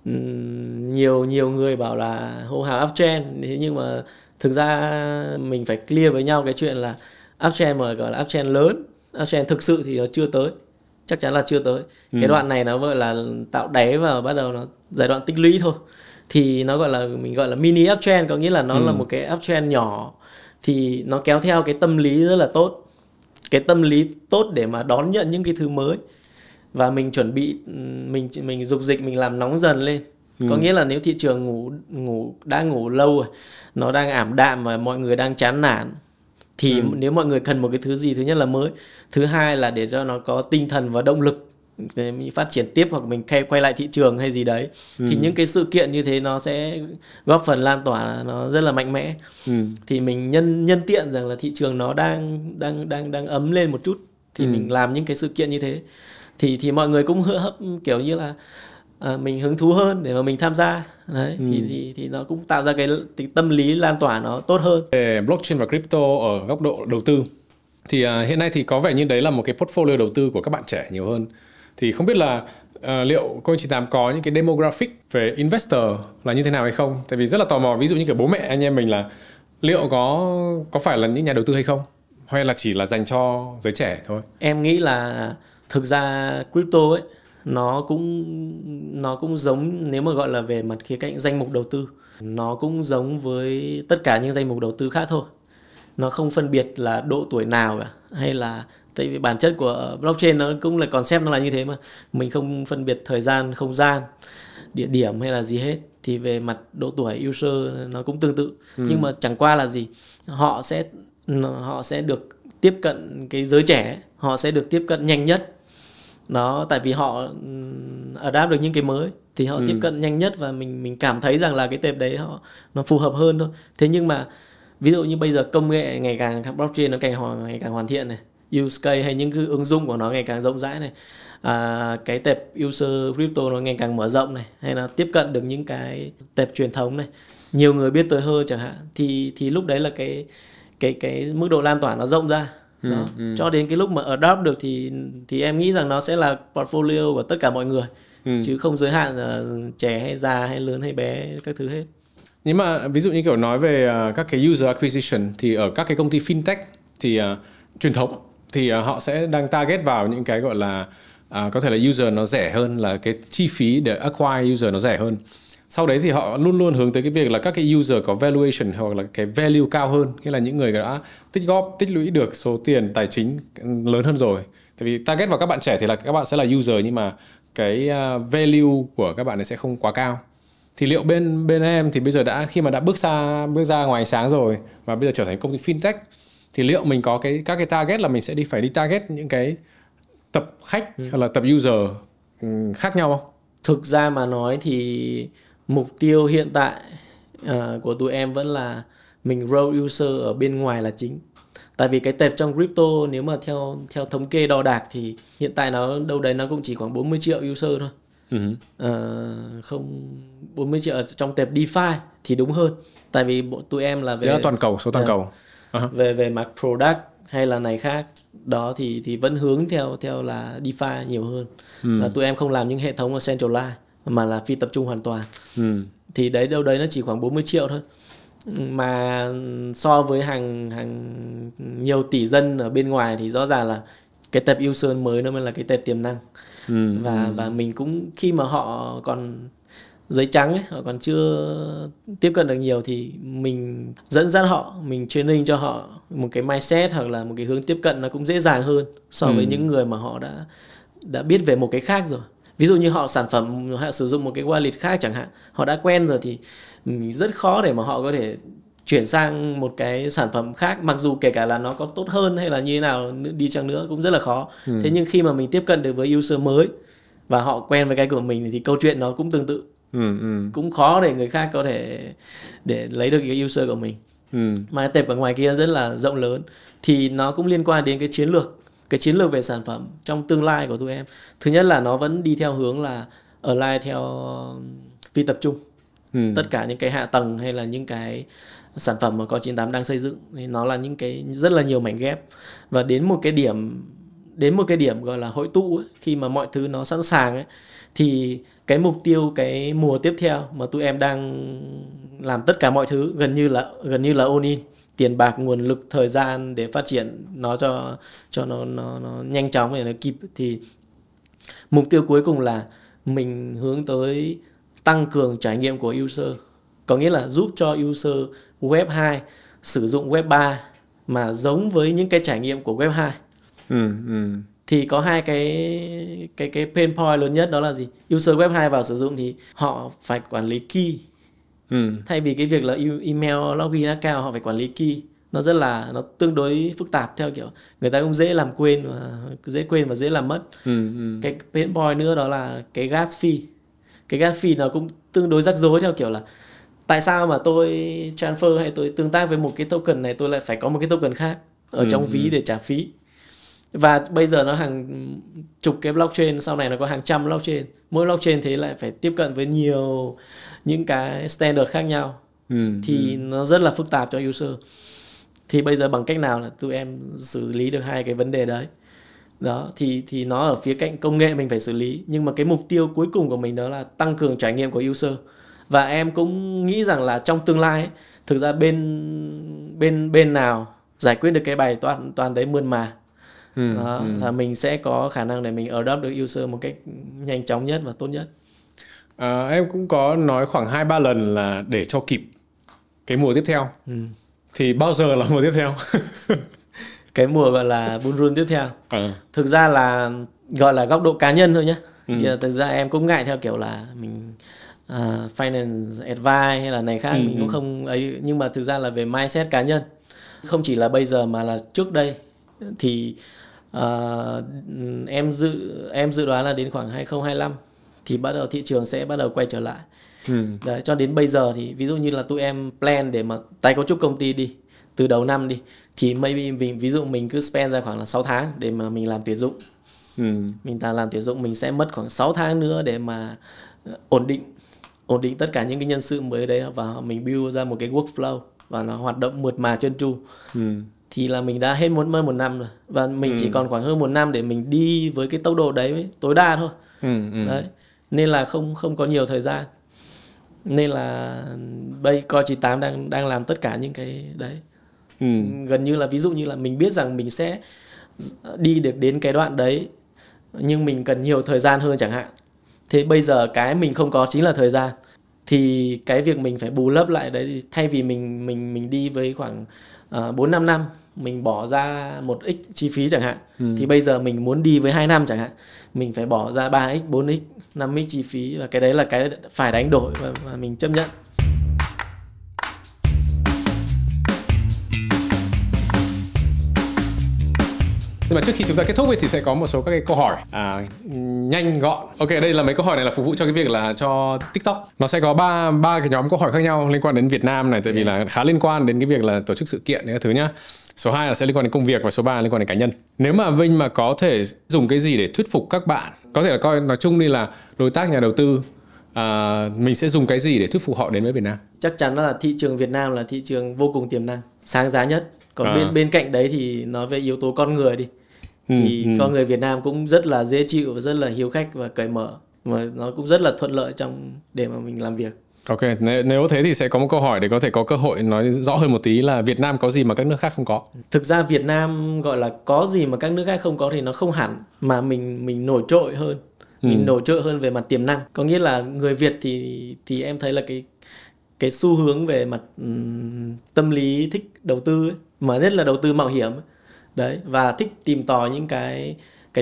nhiều nhiều người bảo là hô hào uptrend, thế nhưng mà thực ra mình phải clear với nhau cái chuyện là uptrend mà gọi là uptrend lớn, uptrend thực sự thì nó chưa tới, chắc chắn là chưa tới. Cái đoạn này nó gọi là tạo đáy và bắt đầu nó giai đoạn tích lũy thôi, thì nó gọi là mình gọi là mini uptrend, có nghĩa là nó là một cái uptrend nhỏ, thì nó kéo theo cái tâm lý rất là tốt, cái tâm lý tốt để mà đón nhận những cái thứ mới, và mình chuẩn bị, mình dục dịch, mình làm nóng dần lên. Có nghĩa là nếu thị trường đang ngủ lâu rồi, nó đang ảm đạm và mọi người đang chán nản, thì nếu mọi người cần một cái thứ gì, thứ nhất là mới, thứ hai là để cho nó có tinh thần và động lực để mình phát triển tiếp, hoặc mình quay lại thị trường hay gì đấy, thì những cái sự kiện như thế nó sẽ góp phần lan tỏa nó rất là mạnh mẽ. Thì mình nhân tiện rằng là thị trường nó đang ấm lên một chút, thì mình làm những cái sự kiện như thế, thì mọi người cũng kiểu như là mình hứng thú hơn để mà mình tham gia đấy. Thì nó cũng tạo ra cái tâm lý lan tỏa nó tốt hơn. Về blockchain và crypto ở góc độ đầu tư thì hiện nay thì có vẻ như đấy là một cái portfolio đầu tư của các bạn trẻ nhiều hơn. Thì không biết là liệu Coin98 có những cái demographic về investor là như thế nào hay không? Tại vì rất là tò mò, ví dụ như kiểu bố mẹ anh em mình là liệu có phải là những nhà đầu tư hay không? Hay là chỉ là dành cho giới trẻ thôi? Em nghĩ là thực ra crypto ấy nó cũng giống, nếu mà gọi là về mặt khía cạnh danh mục đầu tư, nó cũng giống với tất cả những danh mục đầu tư khác thôi. Nó không phân biệt là độ tuổi nào cả, hay là, tại vì bản chất của blockchain nó cũng là concept, nó là như thế mà, mình không phân biệt thời gian, không gian, địa điểm hay là gì hết. Thì về mặt độ tuổi user nó cũng tương tự. Nhưng mà chẳng qua là gì, họ sẽ được tiếp cận cái giới trẻ, họ sẽ được tiếp cận nhanh nhất đó, tại vì họ adapt được những cái mới thì họ tiếp cận nhanh nhất, và mình cảm thấy rằng là cái tệp đấy nó phù hợp hơn thôi. Thế nhưng mà ví dụ như bây giờ công nghệ ngày càng, blockchain nó ngày càng hoàn thiện này, use case hay những cái ứng dụng của nó ngày càng rộng rãi này, cái tệp user crypto nó ngày càng mở rộng này, hay là tiếp cận được những cái tệp truyền thống này, nhiều người biết tới hơn chẳng hạn, thì lúc đấy là cái mức độ lan tỏa nó rộng ra. Đó. Cho đến cái lúc mà adopt được thì em nghĩ rằng nó sẽ là portfolio của tất cả mọi người, chứ không giới hạn là trẻ hay già hay lớn hay bé các thứ hết. Nhưng mà ví dụ như kiểu nói về các cái user acquisition thì ở các cái công ty fintech thì truyền thống thì họ sẽ đang target vào những cái gọi là có thể là user nó rẻ hơn, là cái chi phí để acquire user nó rẻ hơn. Sau đấy thì họ luôn luôn hướng tới cái việc là các cái user có valuation hoặc là cái value cao hơn, nghĩa là những người đã tích lũy được số tiền tài chính lớn hơn rồi. Tại vì target vào các bạn trẻ thì là các bạn sẽ là user, nhưng mà cái value của các bạn này sẽ không quá cao. Thì liệu bên em thì bây giờ khi mà đã bước ra ngoài sáng rồi và bây giờ trở thành công ty fintech, thì liệu mình có các cái target là mình sẽ phải đi target những cái tập khách hoặc là tập user khác nhau không? Thực ra mà nói thì mục tiêu hiện tại của tụi em vẫn là mình grow user ở bên ngoài là chính. Tại vì cái tệp trong crypto nếu mà theo thống kê đo đạc thì hiện tại nó đâu đấy nó cũng chỉ khoảng 40 triệu user thôi. Không 40 triệu trong tệp DeFi thì đúng hơn. Tại vì tụi em là về toàn cầu, số toàn cầu. Về mặt product hay là này khác đó thì vẫn hướng theo là DeFi nhiều hơn. Là tụi em không làm những hệ thống centralized mà là phi tập trung hoàn toàn. Thì đấy đâu đấy nó chỉ khoảng 40 triệu thôi. Mà so với hàng nhiều tỷ dân ở bên ngoài thì rõ ràng là cái tệp user mới nó mới là cái tệp tiềm năng. Và mình cũng khi mà họ còn giấy trắng ấy, họ còn chưa tiếp cận được nhiều thì mình dẫn dắt họ, mình training cho họ một cái mindset hoặc là một cái hướng tiếp cận nó cũng dễ dàng hơn so với những người mà họ đã biết về một cái khác rồi. Ví dụ như họ sản phẩm, họ sử dụng một cái wallet khác chẳng hạn, họ đã quen rồi thì rất khó để mà họ có thể chuyển sang một cái sản phẩm khác, mặc dù kể cả là nó có tốt hơn hay là như thế nào đi chăng nữa cũng rất là khó. Thế nhưng khi mà mình tiếp cận được với user mới và họ quen với cái của mình thì câu chuyện nó cũng tương tự. Cũng khó để người khác có thể để lấy được cái user của mình. Mà tệp ở ngoài kia rất là rộng lớn, thì nó cũng liên quan đến cái chiến lược về sản phẩm trong tương lai của tụi em. Thứ nhất là nó vẫn đi theo hướng là align theo phi tập trung. Tất cả những cái hạ tầng hay là những cái sản phẩm mà Coin98 đang xây dựng thì nó là những cái rất là nhiều mảnh ghép, và đến một cái điểm đến một cái điểm gọi là hội tụ ấy, khi mà mọi thứ nó sẵn sàng ấy, thì cái mục tiêu cái mùa tiếp theo mà tụi em đang làm tất cả mọi thứ gần như là all in, tiền bạc, nguồn lực, thời gian để phát triển nó cho nó nhanh chóng để nó kịp, thì mục tiêu cuối cùng là mình hướng tới tăng cường trải nghiệm của user, có nghĩa là giúp cho user web 2 sử dụng web 3 mà giống với những cái trải nghiệm của web 2. Thì có hai cái pain point lớn nhất, đó là gì? User web 2 vào sử dụng thì họ phải quản lý key. Thay vì cái việc là email login account, họ phải quản lý key. Nó tương đối phức tạp, theo kiểu người ta cũng dễ quên và dễ làm mất. Cái pain point nữa đó là cái gas fee. Cái gas fee nó cũng tương đối rắc rối, theo kiểu là tại sao mà tôi transfer hay tôi tương tác với một cái token này tôi lại phải có một cái token khác ở trong ví để trả phí. Và bây giờ nó hàng chục cái blockchain, sau này nó có hàng trăm blockchain. Mỗi blockchain thế lại phải tiếp cận với nhiều những cái standard khác nhau. Thì nó rất là phức tạp cho user. Thì bây giờ bằng cách nào là tụi em xử lý được hai cái vấn đề đấy. Đó, thì nó ở phía cạnh công nghệ mình phải xử lý, nhưng mà cái mục tiêu cuối cùng của mình đó là tăng cường trải nghiệm của user. Và em cũng nghĩ rằng là trong tương lai ấy, thực ra bên nào giải quyết được cái bài toán đấy mượn mà. Đó, là mình sẽ có khả năng để mình adopt được user một cách nhanh chóng nhất và tốt nhất. Em cũng có nói khoảng 2-3 lần là để cho kịp cái mùa tiếp theo. Thì bao giờ là mùa tiếp theo? Cái mùa gọi là bull run tiếp theo. Thực ra là gọi là góc độ cá nhân thôi nhé. Thực ra em cũng ngại theo kiểu là mình finance advice hay là này khác, mình cũng không ấy, nhưng mà thực ra là về mindset cá nhân, không chỉ là bây giờ mà là trước đây thì em dự đoán là đến khoảng 2025 thì bắt đầu thị trường sẽ bắt đầu quay trở lại. Đấy, cho đến bây giờ thì ví dụ như là tụi em plan để mà tái cấu trúc công ty đi từ đầu năm đi, thì maybe ví dụ mình cứ spend ra khoảng là 6 tháng để mà mình làm tuyển dụng. Mình làm tuyển dụng, mình sẽ mất khoảng 6 tháng nữa để mà ổn định tất cả những cái nhân sự mới đấy, và mình build ra một cái workflow và nó hoạt động mượt mà trơn tru. Thì là mình đã hết hơn một năm rồi, và mình chỉ còn khoảng hơn một năm để mình đi với cái tốc độ đấy tối đa thôi. Đấy, nên là không có nhiều thời gian, nên là bây Coin 98 đang làm tất cả những cái đấy. Gần như là ví dụ như là mình biết rằng mình sẽ đi được đến cái đoạn đấy, nhưng mình cần nhiều thời gian hơn chẳng hạn. Thế bây giờ cái mình không có chính là thời gian, thì cái việc mình phải bù lấp lại đấy, thì thay vì mình đi với khoảng 4-5 năm, mình bỏ ra 1x chi phí chẳng hạn, thì bây giờ mình muốn đi với 2 năm chẳng hạn, mình phải bỏ ra 3x, 4x, 5x chi phí, và cái đấy là cái phải đánh đổi và mình chấp nhận. Nhưng mà trước khi chúng ta kết thúc thì sẽ có một số các cái câu hỏi nhanh gọn. Ok, đây là mấy câu hỏi này là phục vụ cho cái việc là cho TikTok. Nó sẽ có ba cái nhóm câu hỏi khác nhau liên quan đến Việt Nam này, tại vì là khá liên quan đến cái việc là tổ chức sự kiện các thứ nhá. Số 2 là sẽ liên quan đến công việc, và số 3 là liên quan đến cá nhân. Nếu mà Vinh mà có thể dùng cái gì để thuyết phục các bạn, có thể là coi nói chung đi là đối tác nhà đầu tư, mình sẽ dùng cái gì để thuyết phục họ đến với Việt Nam? Chắc chắn là thị trường Việt Nam là thị trường vô cùng tiềm năng, sáng giá nhất. Còn bên cạnh đấy thì nói về yếu tố con người đi, thì con người Việt Nam cũng rất là dễ chịu và rất là hiếu khách và cởi mở, mà nó cũng rất là thuận lợi để mà mình làm việc. Ok, nếu thế thì sẽ có một câu hỏi để có thể có cơ hội nói rõ hơn một tí là Việt Nam có gì mà các nước khác không có. Thực ra Việt Nam gọi là có gì mà các nước khác không có thì nó không hẳn, mà mình nổi trội hơn. Mình nổi trội hơn về mặt tiềm năng. Có nghĩa là người Việt thì em thấy là cái xu hướng về mặt tâm lý thích đầu tư ấy, mà nhất là đầu tư mạo hiểm ấy. Đấy, và thích tìm tòi những cái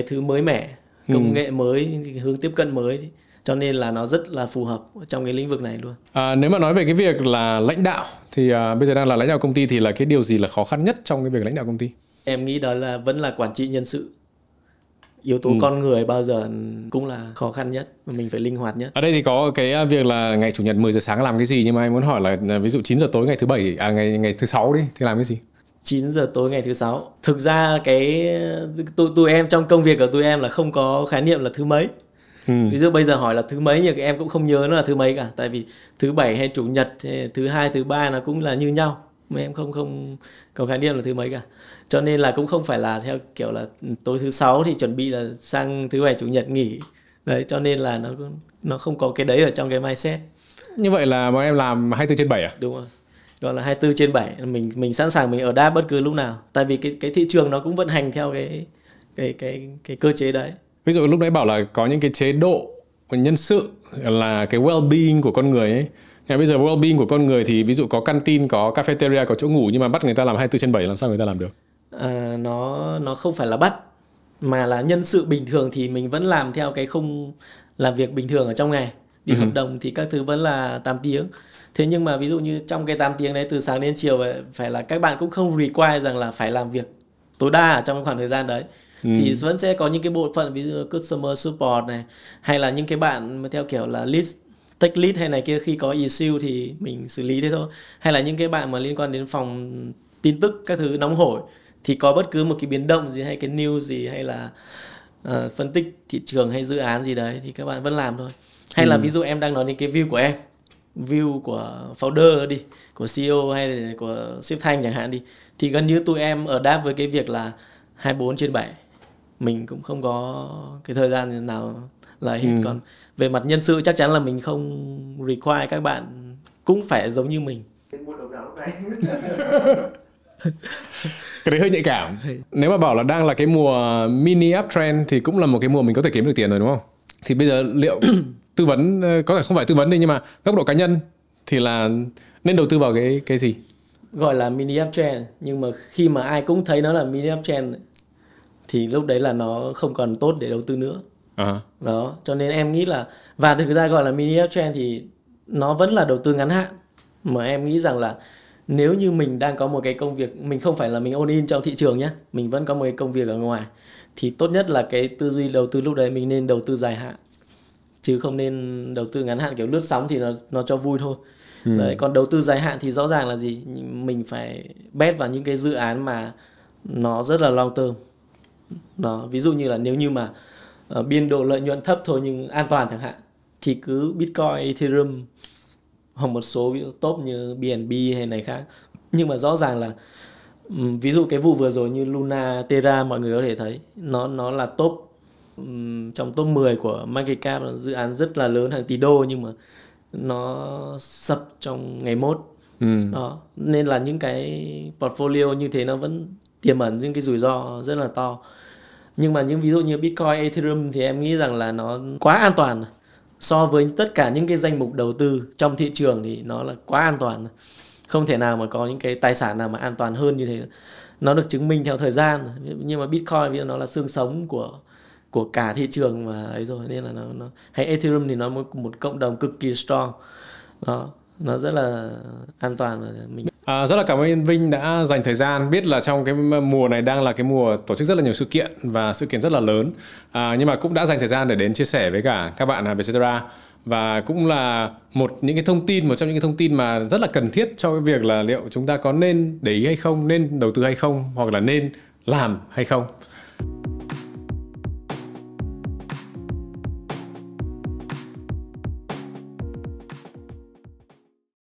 thứ mới mẻ, công nghệ mới, hướng tiếp cận mới, cho nên là nó rất là phù hợp trong cái lĩnh vực này luôn. Nếu mà nói về cái việc là lãnh đạo thì bây giờ đang là lãnh đạo công ty, thì là cái điều gì là khó khăn nhất trong cái việc lãnh đạo công ty? Em nghĩ đó là vẫn là quản trị nhân sự. Yếu tố con người bao giờ cũng là khó khăn nhất, và mình phải linh hoạt nhất. Ở đây thì có cái việc là ngày chủ nhật 10 giờ sáng làm cái gì, nhưng mà anh muốn hỏi là ví dụ 9 giờ tối ngày thứ bảy, ngày thứ sáu đi thì làm cái gì? 9 giờ tối ngày thứ sáu. Thực ra tụi em trong công việc của tụi em là không có khái niệm là thứ mấy. Ví dụ bây giờ hỏi là thứ mấy, nhưng em cũng không nhớ nó là thứ mấy cả, tại vì thứ bảy hay chủ nhật hay thứ hai, thứ ba nó cũng là như nhau. mà em không có khái niệm là thứ mấy cả. Cho nên là cũng không phải là theo kiểu là tối thứ sáu thì chuẩn bị là sang thứ bảy chủ nhật nghỉ. Đấy, cho nên là nó không có cái đấy ở trong cái mindset. Như vậy là bọn em làm 24/7 à? Đúng rồi. Gọi là 24/7, mình sẵn sàng mình ở đáp bất cứ lúc nào. Tại vì cái thị trường nó cũng vận hành theo cái cơ chế đấy. Ví dụ lúc nãy bảo là có những cái chế độ nhân sự là cái well-being của con người ấy. Bây giờ well-being của con người thì ví dụ có canteen, có cafeteria, có chỗ ngủ, nhưng mà bắt người ta làm 24/7 làm sao người ta làm được? Nó không phải là bắt, mà là nhân sự bình thường thì mình vẫn làm theo cái khung làm việc bình thường ở trong ngày. Vì hợp đồng thì các thứ vẫn là 8 tiếng. Thế nhưng mà ví dụ như trong cái 8 tiếng đấy từ sáng đến chiều phải là các bạn cũng không require rằng là phải làm việc tối đa ở trong cái khoảng thời gian đấy. Thì vẫn sẽ có những cái bộ phận ví dụ customer support này, hay là những cái bạn mà theo kiểu là lead, tech lead hay này kia, khi có issue thì mình xử lý thế thôi. Hay là những cái bạn mà liên quan đến phòng tin tức các thứ nóng hổi, thì có bất cứ một cái biến động gì hay cái news gì hay là phân tích thị trường hay dự án gì đấy thì các bạn vẫn làm thôi. Hay là ví dụ em đang nói đến cái view của em, view của founder đi, của CEO hay là của sếp Thanh chẳng hạn đi, thì gần như tụi em ở đáp với cái việc là 24/7. Mình cũng không có cái thời gian nào là hết. Còn về mặt nhân sự chắc chắn là mình không require các bạn cũng phải giống như mình. Cái đấy hơi nhạy cảm. Nếu mà bảo là đang là cái mùa mini uptrend thì cũng là một cái mùa mình có thể kiếm được tiền rồi đúng không? Thì bây giờ liệu tư vấn, có thể không phải tư vấn đi, nhưng mà góc độ cá nhân thì là nên đầu tư vào cái gì? Gọi là mini uptrend, nhưng mà khi mà ai cũng thấy nó là mini uptrend thì lúc đấy là nó không còn tốt để đầu tư nữa. Đó, cho nên em nghĩ là, và thực ra gọi là mini uptrend thì nó vẫn là đầu tư ngắn hạn. Mà em nghĩ rằng là nếu như mình đang có một cái công việc, mình không phải là mình all in trong thị trường nhé, mình vẫn có một cái công việc ở ngoài, thì tốt nhất là cái tư duy đầu tư lúc đấy mình nên đầu tư dài hạn, chứ không nên đầu tư ngắn hạn kiểu lướt sóng thì nó cho vui thôi. Đấy, còn đầu tư dài hạn thì rõ ràng là gì? Mình phải bet vào những cái dự án mà nó rất là long term. Đó, ví dụ như là nếu như mà biên độ lợi nhuận thấp thôi nhưng an toàn chẳng hạn, thì cứ Bitcoin, Ethereum hoặc một số ví dụ top như BNB hay này khác. Nhưng mà rõ ràng là ví dụ cái vụ vừa rồi như Luna, Terra, mọi người có thể thấy nó là top trong top 10 của market cap, dự án rất là lớn, hàng tỷ đô, nhưng mà nó sập trong ngày mốt. Đó, nên là những cái portfolio như thế nó vẫn tiềm ẩn những cái rủi ro rất là to. Nhưng mà những ví dụ như Bitcoin, Ethereum thì em nghĩ rằng là nó quá an toàn. So với tất cả những cái danh mục đầu tư trong thị trường thì nó là quá an toàn. Không thể nào mà có những cái tài sản nào mà an toàn hơn như thế. Nó được chứng minh theo thời gian. Nhưng mà Bitcoin vì nó là xương sống của cả thị trường mà ấy rồi, nên là nó hay Ethereum thì nó một cộng đồng cực kỳ strong. Đó, nó rất là an toàn. Mình rất là cảm ơn Vinh đã dành thời gian. Biết là trong cái mùa này đang là cái mùa tổ chức rất là nhiều sự kiện và sự kiện rất là lớn, nhưng mà cũng đã dành thời gian để đến chia sẻ với cả các bạn Vietcetera. Và cũng là một trong những cái thông tin mà rất là cần thiết cho cái việc là liệu chúng ta có nên để ý hay không, nên đầu tư hay không, hoặc là nên làm hay không.